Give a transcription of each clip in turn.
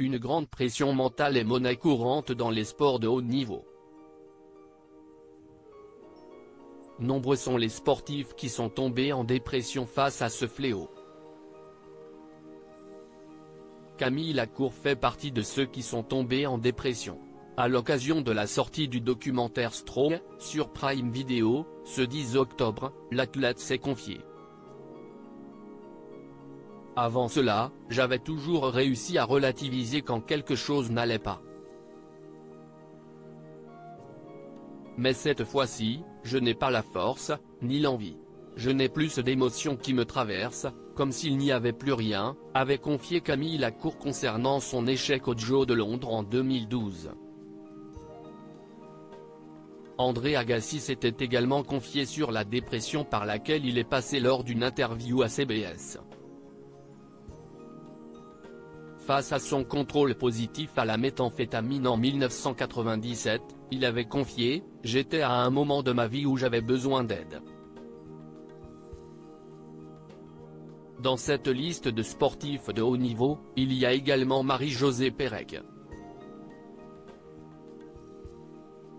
Une grande pression mentale est monnaie courante dans les sports de haut niveau. Nombreux sont les sportifs qui sont tombés en dépression face à ce fléau. Camille Lacourt fait partie de ceux qui sont tombés en dépression. À l'occasion de la sortie du documentaire Strong, sur Prime Video, ce 10 octobre, l'athlète s'est confié. Avant cela, j'avais toujours réussi à relativiser quand quelque chose n'allait pas. Mais cette fois-ci, je n'ai pas la force, ni l'envie. Je n'ai plus d'émotions qui me traversent, comme s'il n'y avait plus rien, avait confié Camille Lacourt concernant son échec au JO de Londres en 2012. André Agassi s'était également confié sur la dépression par laquelle il est passé lors d'une interview à CBS. Face à son contrôle positif à la méthamphétamine en 1997, il avait confié « J'étais à un moment de ma vie où j'avais besoin d'aide ». Dans cette liste de sportifs de haut niveau, il y a également Marie-Josée Pérec.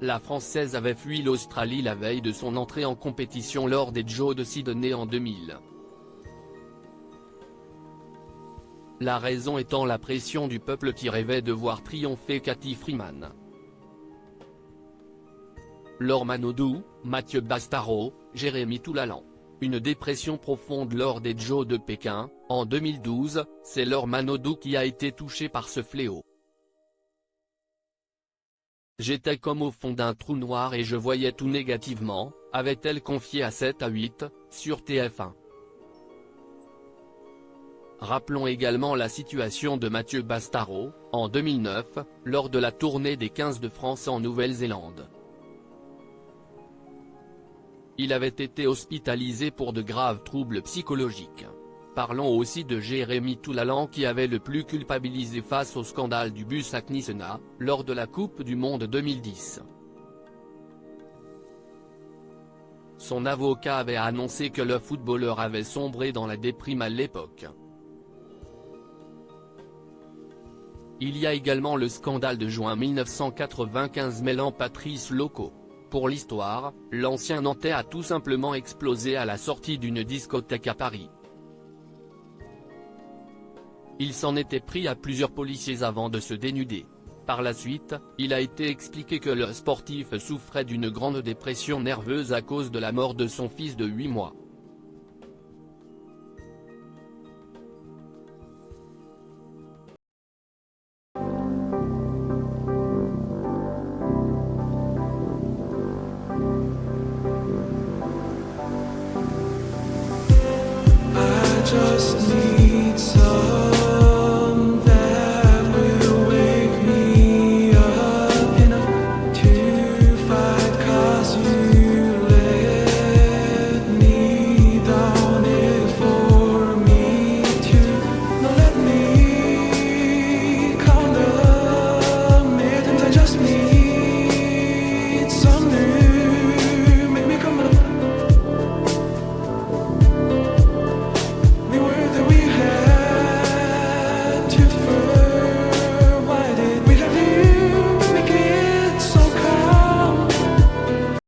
La Française avait fui l'Australie la veille de son entrée en compétition lors des Jeux de Sydney en 2000. La raison étant la pression du peuple qui rêvait de voir triompher Cathy Freeman. Laure Manodou, Mathieu Bastaro, Jérémy Toulalan. Une dépression profonde lors des Jeux de Pékin, en 2012, c'est Laure Manodou qui a été touchée par ce fléau. J'étais comme au fond d'un trou noir et je voyais tout négativement, avait-elle confié à 7 à 8, sur TF1. Rappelons également la situation de Mathieu Bastaro, en 2009, lors de la tournée des 15 de France en Nouvelle-Zélande. Il avait été hospitalisé pour de graves troubles psychologiques. Parlons aussi de Jérémy Toulalan qui avait le plus culpabilisé face au scandale du bus à Knisena, lors de la Coupe du Monde 2010. Son avocat avait annoncé que le footballeur avait sombré dans la déprime à l'époque. Il y a également le scandale de juin 1995 mêlant Patrice Loco. Pour l'histoire, l'ancien Nantais a tout simplement explosé à la sortie d'une discothèque à Paris. Il s'en était pris à plusieurs policiers avant de se dénuder. Par la suite, il a été expliqué que le sportif souffrait d'une grande dépression nerveuse à cause de la mort de son fils de 8 mois. Just need